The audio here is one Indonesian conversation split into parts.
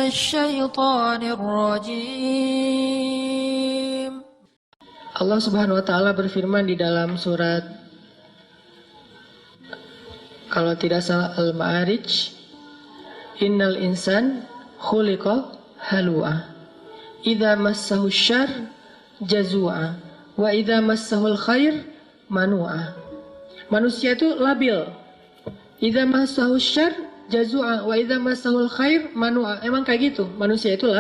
الشيطان الرجيم. Allah Subhanahu wa taala berfirman di dalam surat, kalau tidak salah, Al-Ma'arij, innal insan khuliqa halu'a idza massahu syarr jazua wa idza massahul khair manu'a. Manusia itu labil. Idza massahu syarr jazua wa idza massahul khair manu'a. Emang kayak gitu, manusia itu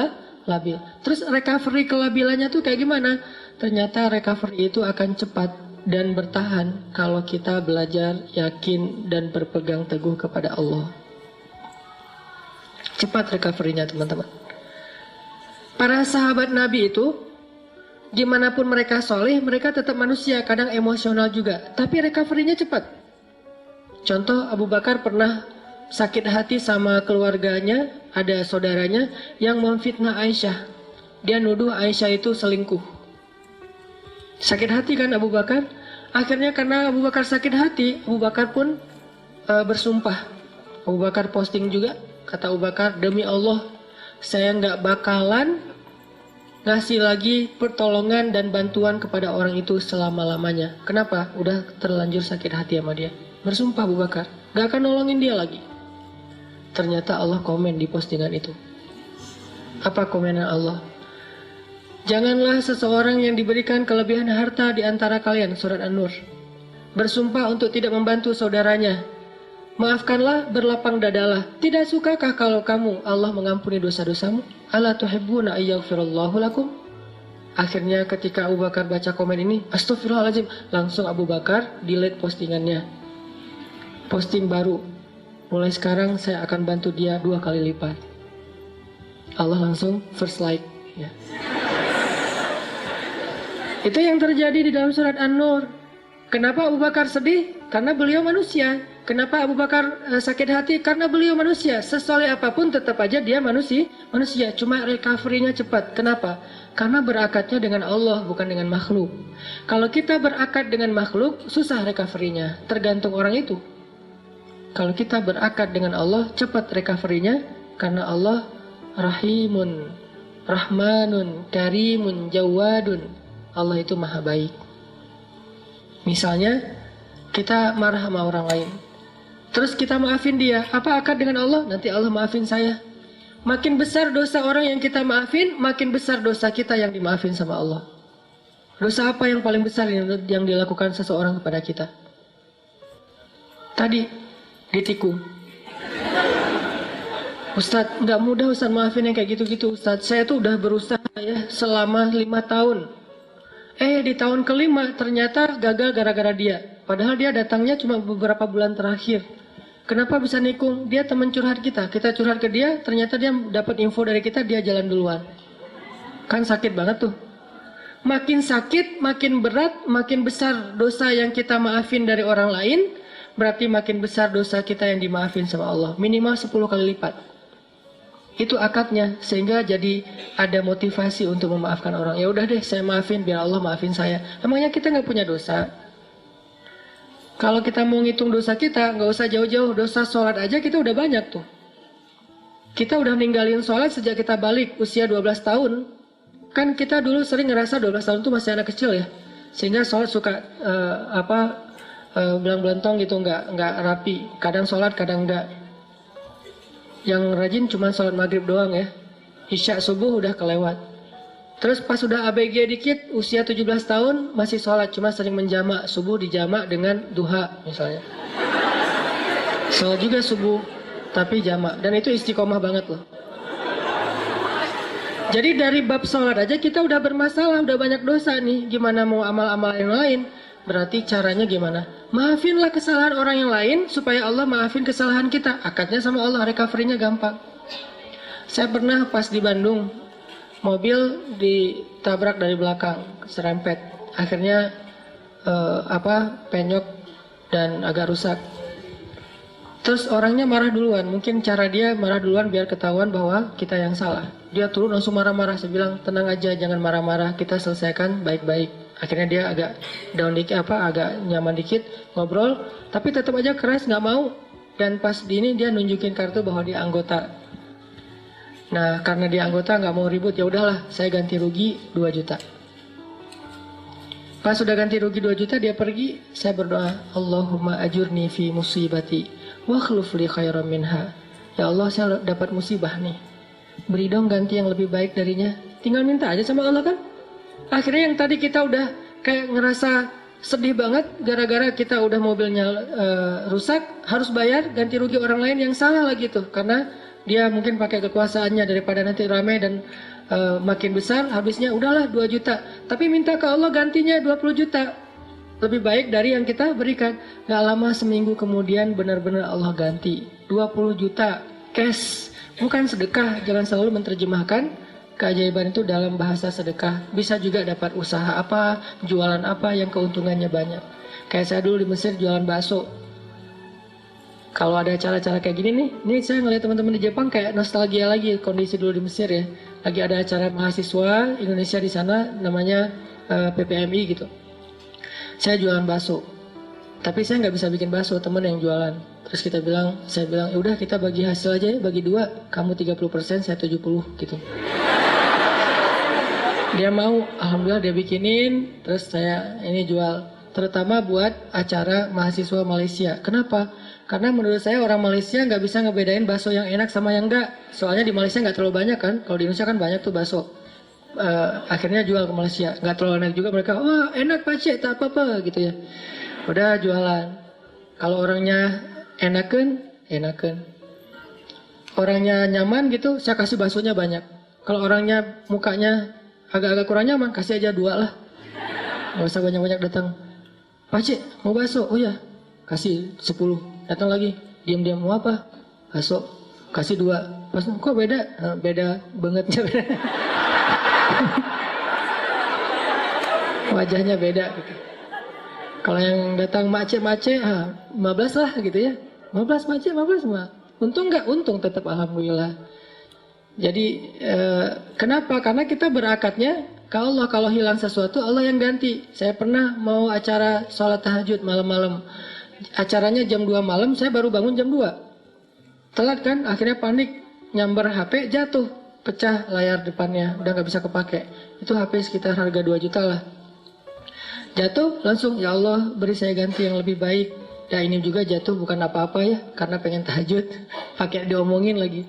labil. Terus recovery kelabilannya tuh kayak gimana? Ternyata recovery itu akan cepat dan bertahan kalau kita belajar, yakin, dan berpegang teguh kepada Allah. Cepat recovery-nya, teman-teman. Para sahabat Nabi itu, gimana pun mereka soleh, mereka tetap manusia, kadang emosional juga. Tapi recovery-nya cepat. Contoh, Abu Bakar pernah sakit hati sama keluarganya, ada saudaranya yang memfitnah Aisyah. Dia nuduh Aisyah itu selingkuh. Sakit hati kan Abu Bakar? Akhirnya karena Abu Bakar sakit hati, Abu Bakar pun bersumpah. Abu Bakar posting juga, kata Abu Bakar, demi Allah, saya nggak bakalan ngasih lagi pertolongan dan bantuan kepada orang itu selama-lamanya. Kenapa? Udah terlanjur sakit hati sama dia. Bersumpah Abu Bakar, nggak akan nolongin dia lagi. Ternyata Allah komen di postingan itu. Apa komenan Allah? Janganlah seseorang yang diberikan kelebihan harta di antara kalian, surat An-Nur, bersumpah untuk tidak membantu saudaranya. Maafkanlah, berlapang dadalah. Tidak sukakah kalau kamu Allah mengampuni dosa-dosamu? Ala tuhibbuna ayyaghfirallahu lakum? Akhirnya ketika Abu Bakar baca komen ini, astagfirullahaladzim, langsung Abu Bakar delete postingannya. Posting baru. Mulai sekarang saya akan bantu dia 2 kali lipat. Allah langsung first like. Ya. Itu yang terjadi di dalam surat An-Nur. Kenapa Abu Bakar sedih? Karena beliau manusia. Kenapa Abu Bakar sakit hati? Karena beliau manusia. Sesoleh apapun tetap aja dia manusia. Cuma recovery-nya cepat. Kenapa? Karena berakatnya dengan Allah, bukan dengan makhluk. Kalau kita berakat dengan makhluk, susah recovery-nya. Tergantung orang itu. Kalau kita berakat dengan Allah, cepat recovery-nya. Karena Allah Rahimun, Rahmanun, Karimun, Jawadun. Allah itu maha baik. Misalnya, kita marah sama orang lain. Terus kita maafin dia. Apa akad dengan Allah? Nanti Allah maafin saya. Makin besar dosa orang yang kita maafin, makin besar dosa kita yang dimaafin sama Allah. Dosa apa yang paling besar yang dilakukan seseorang kepada kita? Tadi, ditikung. Ustadz, nggak mudah Ustadz maafin yang kayak gitu-gitu Ustadz. Saya tuh udah berusaha ya selama 5 tahun. Di tahun ke-5 ternyata gagal gara-gara dia. Padahal dia datangnya cuma beberapa bulan terakhir. Kenapa bisa nikung? Dia teman curhat kita. Kita curhat ke dia, ternyata dia dapat info dari kita, dia jalan duluan. Kan sakit banget tuh. Makin sakit, makin berat, makin besar dosa yang kita maafin dari orang lain, berarti makin besar dosa kita yang dimaafin sama Allah. Minimal 10 kali lipat. Itu akadnya, sehingga jadi ada motivasi untuk memaafkan orang. Ya udah deh, saya maafin biar Allah maafin saya. Emangnya kita nggak punya dosa? Kalau kita mau ngitung dosa kita, nggak usah jauh-jauh. Dosa sholat aja kita udah banyak tuh. Kita udah ninggalin sholat sejak kita balik usia 12 tahun. Kan kita dulu sering ngerasa 12 tahun tuh masih anak kecil ya. Sehingga sholat suka belang-belentong gitu, nggak rapi. Kadang sholat, kadang nggak. Yang rajin cuma sholat maghrib doang ya. Isya subuh udah kelewat. Terus pas udah ABG dikit, usia 17 tahun masih sholat, cuma sering menjamak. Subuh dijamak dengan duha misalnya. Sholat juga subuh, tapi jamak. Dan itu istiqomah banget loh. Jadi dari bab sholat aja kita udah bermasalah, udah banyak dosa nih. Gimana mau amal-amal yang lain? Berarti caranya gimana? Maafinlah kesalahan orang yang lain supaya Allah maafin kesalahan kita. Akadnya sama Allah, recovery-nya gampang. Saya pernah pas di Bandung, mobil ditabrak dari belakang, serempet. Akhirnya penyok dan agak rusak. Terus orangnya marah duluan. Mungkin cara dia marah duluan biar ketahuan bahwa kita yang salah. Dia turun langsung marah-marah. Saya bilang, tenang aja, jangan marah-marah. Kita selesaikan baik-baik. Akhirnya dia agak down dikit, agak nyaman dikit, ngobrol, tapi tetap aja keras, nggak mau. Dan pas di ini dia nunjukin kartu bahwa dia anggota. Nah, karena dia anggota nggak mau ribut, ya udahlah, saya ganti rugi 2 juta. Pas sudah ganti rugi 2 juta, dia pergi, saya berdoa, Allahumma ajurni fi musibati wa khluf li khairan minha. Ya Allah, saya dapat musibah nih. Beri dong ganti yang lebih baik darinya. Tinggal minta aja sama Allah kan. Akhirnya yang tadi kita udah kayak ngerasa sedih banget gara-gara kita udah mobilnya rusak, harus bayar ganti rugi orang lain yang salah lagi tuh. Karena dia mungkin pakai kekuasaannya daripada nanti ramai dan makin besar, habisnya udahlah 2 juta. Tapi minta ke Allah gantinya 20 juta. Lebih baik dari yang kita berikan. Gak lama seminggu kemudian benar-benar Allah ganti 20 juta cash. Bukan sedekah, jangan selalu menerjemahkan keajaiban itu dalam bahasa sedekah. Bisa juga dapat usaha apa, jualan apa yang keuntungannya banyak. Kayak saya dulu di Mesir jualan bakso. Kalau ada acara-acara kayak gini nih, ini saya ngeliat teman-teman di Jepang kayak nostalgia lagi kondisi dulu di Mesir ya. Lagi ada acara mahasiswa Indonesia di sana namanya PPMI gitu. Saya jualan bakso, tapi saya nggak bisa bikin bakso, teman yang jualan. Terus saya bilang, ya udah kita bagi hasil aja ya, bagi 2, kamu 30%, saya 70 gitu. Dia mau, alhamdulillah dia bikinin, terus saya ini jual. Terutama buat acara mahasiswa Malaysia. Kenapa? Karena menurut saya orang Malaysia nggak bisa ngebedain bakso yang enak sama yang enggak. Soalnya di Malaysia nggak terlalu banyak kan. Kalau di Indonesia kan banyak tuh bakso. Akhirnya jual ke Malaysia. Nggak terlalu enak juga mereka. Wah enak Pak Cik, tak apa-apa gitu ya. Udah jualan. Kalau orangnya enakan. Orangnya nyaman gitu, saya kasih baksonya banyak. Kalau orangnya mukanya agak-agak kurang nyaman, kasih aja 2 lah. Nggak usah banyak-banyak datang. Pak Cik, mau bakso? Oh ya, kasih 10. Datang lagi, diam-diam mau apa? Bakso, kasih 2. Pas, kok beda? Beda bangetnya. Wajahnya beda gitu. Kalau yang datang mace-mace, 15 lah gitu ya. 15 mace, 15 mah. Untung nggak? Untung tetap alhamdulillah. Jadi kenapa? Karena kita berakatnya ke Allah. Kalau hilang sesuatu, Allah yang ganti. Saya pernah mau acara sholat tahajud malam-malam. Acaranya jam 2 malam, saya baru bangun jam 2. Telat kan, akhirnya panik. Nyamber HP, jatuh. Pecah layar depannya, udah gak bisa kepake. Itu HP sekitar harga 2 juta lah. Jatuh, langsung, ya Allah beri saya ganti yang lebih baik. Dan ini juga jatuh bukan apa-apa ya, karena pengen tahajud. Pakai diomongin lagi.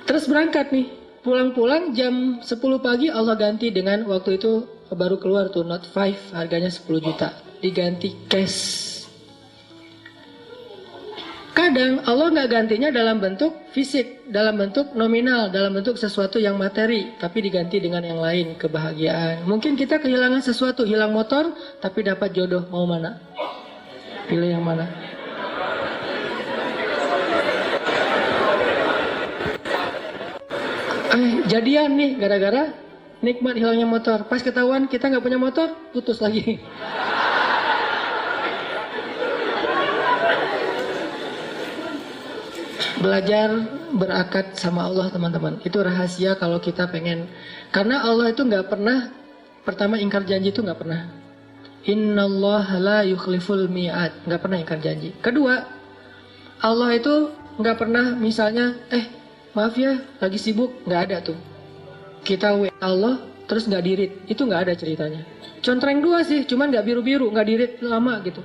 Terus berangkat nih. Pulang-pulang jam 10 pagi Allah ganti dengan waktu itu baru keluar tuh Note 5 harganya 10 juta. Diganti cash. Kadang Allah nggak gantinya dalam bentuk fisik, dalam bentuk nominal, dalam bentuk sesuatu yang materi, tapi diganti dengan yang lain, kebahagiaan. Mungkin kita kehilangan sesuatu, hilang motor, tapi dapat jodoh. Mau mana? Pilih yang mana? Jadian nih, gara-gara nikmat hilangnya motor. Pas ketahuan kita nggak punya motor, putus lagi. Belajar berakat sama Allah teman-teman. Itu rahasia kalau kita pengen. Karena Allah itu nggak pernah, pertama ingkar janji itu nggak pernah. Innallaha la yukhliful mi'ad. Nggak pernah ingkar janji. Kedua, Allah itu nggak pernah misalnya, maaf ya lagi sibuk. Nggak ada tuh. Kita WA Allah terus nggak dirit. Itu nggak ada ceritanya. Contreng 2 sih, cuman nggak biru-biru, nggak dirit lama gitu.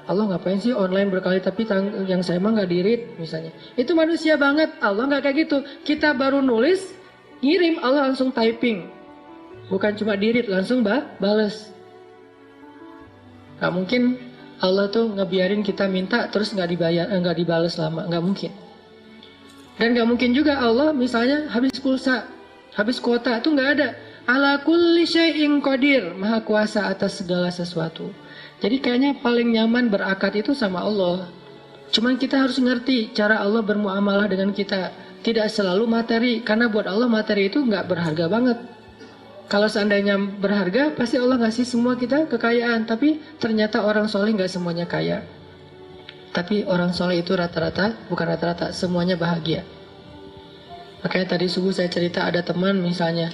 Allah ngapain sih online berkali tapi yang saya mah nggak dirit misalnya. Itu manusia banget. Allah nggak kayak gitu. Kita baru nulis, ngirim, Allah langsung typing. Bukan cuma dirit, langsung bales. Gak mungkin Allah tuh ngebiarin kita minta terus nggak dibayar, nggak dibales lama. Nggak mungkin. Dan nggak mungkin juga Allah misalnya habis pulsa, habis kuota, itu nggak ada. Ala kulli syai'in qadir, maha kuasa atas segala sesuatu. Jadi kayaknya paling nyaman berakad itu sama Allah. Cuman kita harus ngerti cara Allah bermuamalah dengan kita. Tidak selalu materi, karena buat Allah materi itu nggak berharga banget. Kalau seandainya berharga, pasti Allah ngasih semua kita kekayaan. Tapi ternyata orang soleh nggak semuanya kaya. Tapi orang soleh itu rata-rata, bukan rata-rata, semuanya bahagia. Makanya tadi subuh saya cerita ada teman misalnya,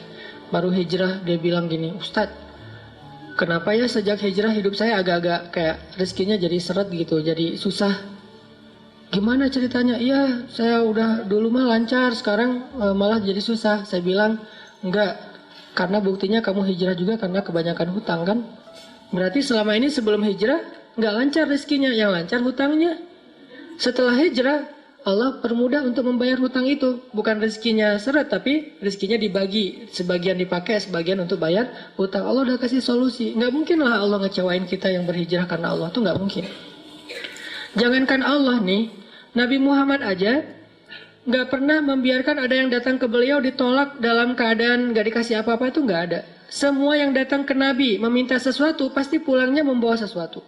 baru hijrah, dia bilang gini, Ustadz, kenapa ya sejak hijrah hidup saya agak-agak kayak rezekinya jadi seret gitu, jadi susah. Gimana ceritanya? Iya, saya udah dulu mah lancar, sekarang malah jadi susah. Saya bilang, enggak, karena buktinya kamu hijrah juga karena kebanyakan hutang kan? Berarti selama ini sebelum hijrah, enggak lancar rezekinya, yang lancar hutangnya. Setelah hijrah, Allah permudah untuk membayar hutang itu. Bukan rezekinya seret, tapi rezekinya dibagi. Sebagian dipakai, sebagian untuk bayar hutang. Allah udah kasih solusi. Enggak mungkin lah Allah ngecewain kita yang berhijrah karena Allah, itu enggak mungkin. Jangankan Allah nih, Nabi Muhammad aja nggak pernah membiarkan ada yang datang ke beliau ditolak dalam keadaan nggak dikasih apa-apa, itu nggak ada. Semua yang datang ke Nabi meminta sesuatu pasti pulangnya membawa sesuatu.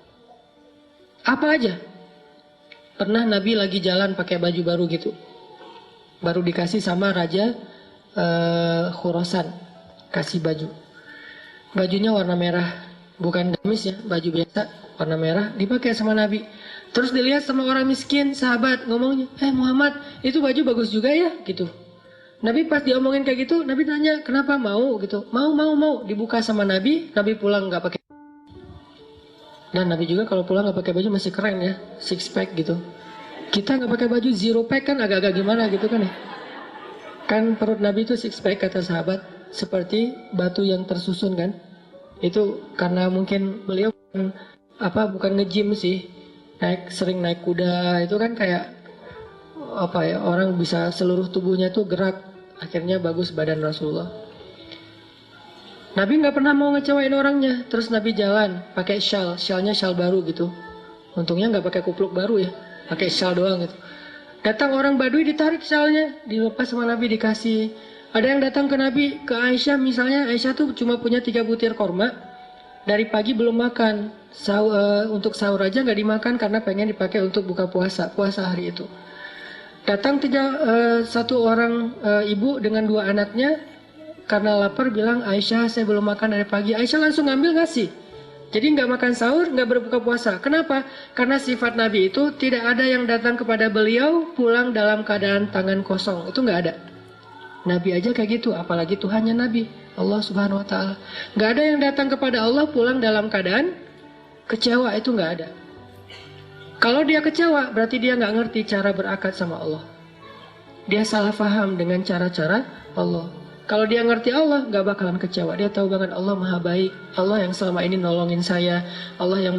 Apa aja. Pernah Nabi lagi jalan pakai baju baru gitu, baru dikasih sama Raja Khurasan, kasih baju. Bajunya warna merah, bukan gamis ya, baju biasa warna merah, dipakai sama Nabi. Terus dilihat sama orang miskin, sahabat ngomongnya, Muhammad, itu baju bagus juga ya, gitu. Nabi pas diomongin kayak gitu, Nabi tanya, kenapa mau gitu? Mau. Dibuka sama Nabi, Nabi pulang nggak pakai. Dan Nabi juga kalau pulang nggak pakai baju masih keren ya, six pack gitu. Kita nggak pakai baju zero pack kan agak-agak gimana gitu kan ya. Kan perut Nabi itu six pack kata sahabat, seperti batu yang tersusun kan. Itu karena mungkin beliau bukan nge-gym sih. Sering naik kuda, itu kan kayak orang bisa seluruh tubuhnya tuh gerak, akhirnya bagus badan Rasulullah. Nabi nggak pernah mau ngecewain orangnya. Terus Nabi jalan pakai syalnya syal baru gitu. Untungnya nggak pakai kupluk baru ya, pakai syal doang gitu. Datang orang Badui, ditarik syalnya, dilepas sama Nabi, dikasih. Ada yang datang ke Nabi, ke Aisyah misalnya, Aisyah tuh cuma punya 3 butir korma. Dari pagi belum makan, untuk sahur aja nggak dimakan karena pengen dipakai untuk buka puasa hari itu. Datang satu orang ibu dengan 2 anaknya, karena lapar bilang, Aisyah saya belum makan dari pagi. Aisyah langsung ngambil ngasih. Jadi nggak makan sahur, nggak berbuka puasa. Kenapa? Karena sifat Nabi itu tidak ada yang datang kepada beliau pulang dalam keadaan tangan kosong. Itu nggak ada. Nabi aja kayak gitu, apalagi Tuhannya Nabi, Allah Subhanahu Wa Taala. Nggak ada yang datang kepada Allah pulang dalam keadaan kecewa, itu nggak ada. Kalau dia kecewa, berarti dia nggak ngerti cara berakad sama Allah. Dia salah faham dengan cara-cara Allah. Kalau dia ngerti Allah, nggak bakalan kecewa. Dia tahu banget Allah Maha Baik, Allah yang selama ini nolongin saya, Allah yang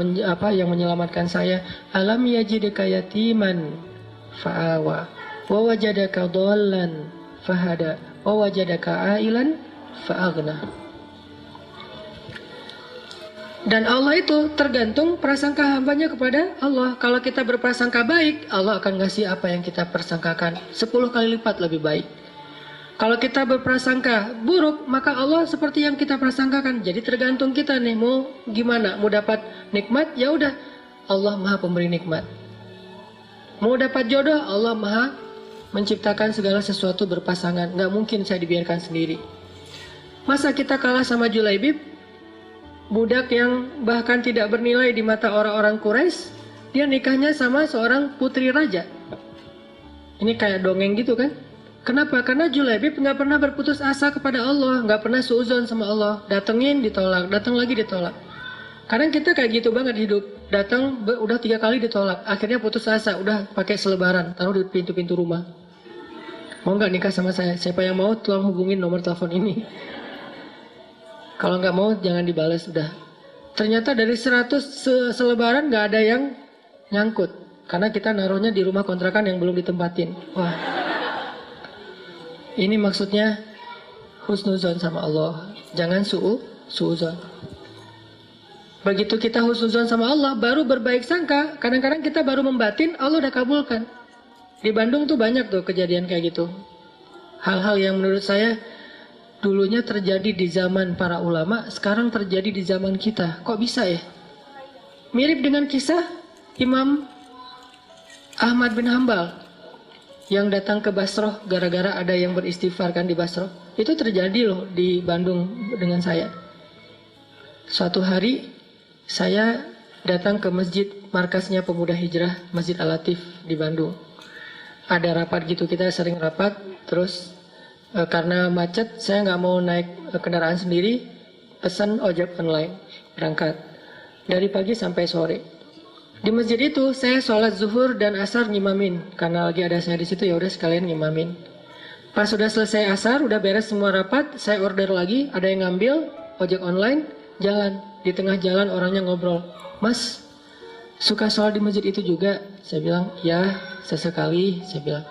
yang menyelamatkan saya. Alam yajidka yatiman fa'awa, wa wajadaka dhallan fahada, wa wajadaka ailan fa'aghna. Dan Allah itu tergantung prasangka hambanya kepada Allah. Kalau kita berprasangka baik, Allah akan ngasih apa yang kita persangkakan 10 kali lipat lebih baik. Kalau kita berprasangka buruk, maka Allah seperti yang kita prasangkakan. Jadi tergantung kita nih, mau gimana? Mau dapat nikmat, ya udah, Allah Maha Pemberi nikmat. Mau dapat jodoh, Allah Maha menciptakan segala sesuatu berpasangan. Nggak mungkin saya dibiarkan sendiri. Masa kita kalah sama Julaibib, budak yang bahkan tidak bernilai di mata orang-orang Quraisy, dia nikahnya sama seorang putri raja. Ini kayak dongeng gitu kan? Kenapa? Karena Julaibib nggak pernah berputus asa kepada Allah, nggak pernah suuzon sama Allah. Datengin ditolak, datang lagi ditolak. Kadang kita kayak gitu banget hidup. Datang udah 3 kali ditolak, akhirnya putus asa, udah pakai selebaran, taruh di pintu-pintu rumah. Mau nggak nikah sama saya? Siapa yang mau tolong hubungin nomor telepon ini. Kalau nggak mau jangan dibalas udah. Ternyata dari 100 selebaran nggak ada yang nyangkut, karena kita naruhnya di rumah kontrakan yang belum ditempatin. Wah. Ini maksudnya husnuzon sama Allah. Jangan suuzon. Begitu kita husnuzon sama Allah, baru berbaik sangka. Kadang-kadang kita baru membatin, Allah udah kabulkan. Di Bandung tuh banyak tuh kejadian kayak gitu. Hal-hal yang menurut saya dulunya terjadi di zaman para ulama, sekarang terjadi di zaman kita. Kok bisa ya? Mirip dengan kisah Imam Ahmad bin Hambal yang datang ke Basroh gara-gara ada yang beristighfar kan di Basroh. Itu terjadi loh di Bandung dengan saya. Suatu hari saya datang ke masjid markasnya Pemuda Hijrah, Masjid Al-Latif di Bandung. Ada rapat gitu, kita sering rapat. Terus karena macet saya nggak mau naik kendaraan sendiri, pesan ojek online, berangkat dari pagi sampai sore. Di masjid itu saya sholat zuhur dan asar ngimamin. Karena lagi ada saya di situ, ya udah sekalian ngimamin. Pas sudah selesai asar, udah beres semua rapat, saya order lagi, ada yang ngambil ojek online, jalan. Di tengah jalan orangnya ngobrol, "Mas, suka sholat di masjid itu juga?" Saya bilang, "Ya, sesekali." Saya bilang,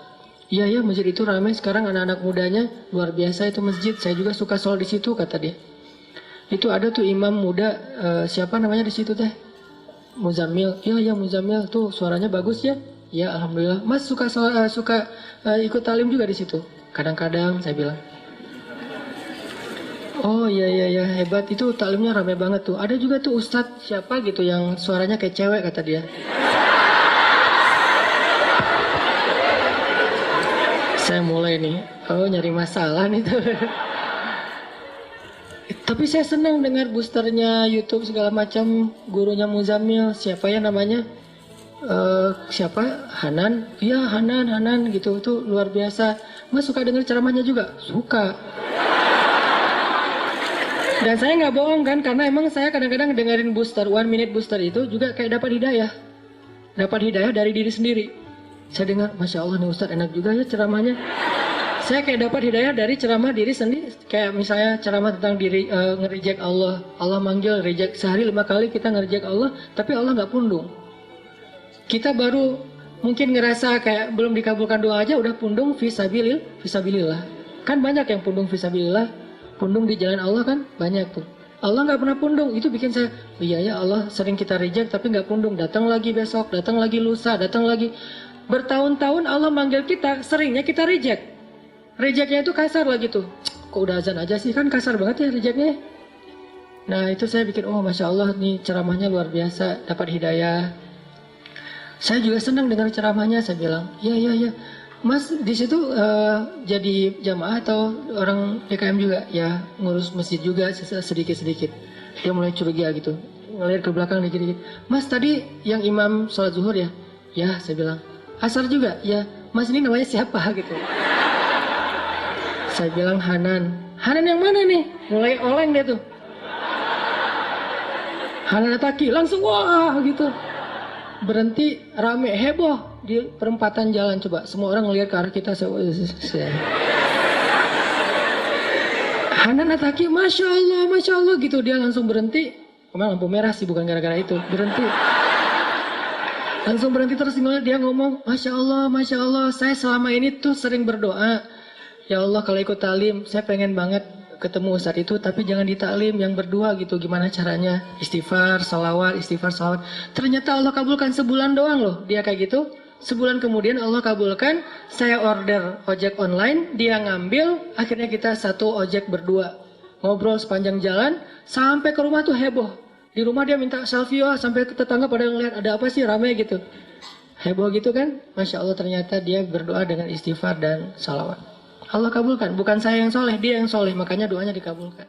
"Iya ya, masjid itu ramai sekarang, anak-anak mudanya luar biasa itu masjid. Saya juga suka sholat di situ," kata dia. Itu ada tuh imam muda, siapa namanya di situ teh? Muzammil. "Iya ya, Muzammil tuh suaranya bagus ya." "Ya, alhamdulillah." "Mas suka ikut talim juga di situ?" "Kadang-kadang," saya bilang. "Oh iya iya ya, hebat, itu taklimnya rame banget tuh. Ada juga tuh ustadz siapa gitu yang suaranya kayak cewek," kata dia. Saya mulai nih, nyari masalah nih tuh. Tapi saya senang dengar boosternya YouTube segala macam, gurunya Muzammil, siapa ya namanya? Siapa? Hanan? Iya Hanan gitu, itu luar biasa. Mas suka dengar ceramahnya juga? Suka. Dan saya nggak bohong kan, karena emang saya kadang-kadang dengerin booster, 1 minute booster itu juga kayak dapat hidayah. Dapat hidayah dari diri sendiri. Saya dengar, Masya Allah nih Ustadz enak juga ya ceramahnya. Saya kayak dapat hidayah dari ceramah diri sendiri. Kayak misalnya ceramah tentang diri, nge-reject Allah. Allah manggil, reject. Sehari 5 kali kita nge-reject Allah, tapi Allah nggak pundung. Kita baru mungkin ngerasa kayak belum dikabulkan doa aja udah pundung fisabilillah. Kan banyak yang pundung fisabilillah, pundung di jalan Allah kan banyak tuh. Allah nggak pernah pundung, itu bikin saya, iya ya Allah sering kita reject tapi nggak pundung. Datang lagi besok, datang lagi lusa, datang lagi. Bertahun-tahun Allah manggil kita, seringnya kita reject. Rejectnya itu kasar lah gitu. Kok udah azan aja sih, kan kasar banget ya rejectnya. Nah itu saya bikin, oh Masya Allah nih ceramahnya luar biasa, dapat hidayah. Saya juga senang dengar ceramahnya, saya bilang, ya, Mas di situ jadi jamaah atau orang PKM juga? Ya ngurus masjid juga sedikit-sedikit. Dia mulai curiga gitu, ngeliat ke belakang dikit-dikit. Mas tadi yang imam sholat zuhur ya? Ya saya bilang. Asar juga? Ya. Mas ini namanya siapa gitu? Saya bilang Hanan. Hanan yang mana nih? Mulai oleng dia tuh. Hanan Ataki, langsung wah gitu. Berhenti, rame, heboh di perempatan jalan. Coba semua orang ngelihat ke arah kita. Hanan Ataki, Masya Allah gitu. Dia langsung berhenti. Kemana lampu merah sih, bukan gara-gara itu. Berhenti. Langsung berhenti terus dia ngomong, Masya Allah, saya selama ini tuh sering berdoa. Ya Allah kalau ikut talim, saya pengen banget ketemu Ustadz itu, tapi jangan di taklim, yang berdua gitu. Gimana caranya? Istighfar, salawat. Ternyata Allah kabulkan sebulan doang loh. Dia kayak gitu. Sebulan kemudian Allah kabulkan. Saya order ojek online, dia ngambil. Akhirnya kita satu ojek berdua. Ngobrol sepanjang jalan, sampai ke rumah tuh heboh. Di rumah dia minta selfie, sampai ke tetangga pada ngeliat ada apa sih rame gitu. Heboh gitu kan. Masya Allah ternyata dia berdoa dengan istighfar dan salawat. Allah kabulkan, bukan saya yang soleh, dia yang soleh, makanya doanya dikabulkan.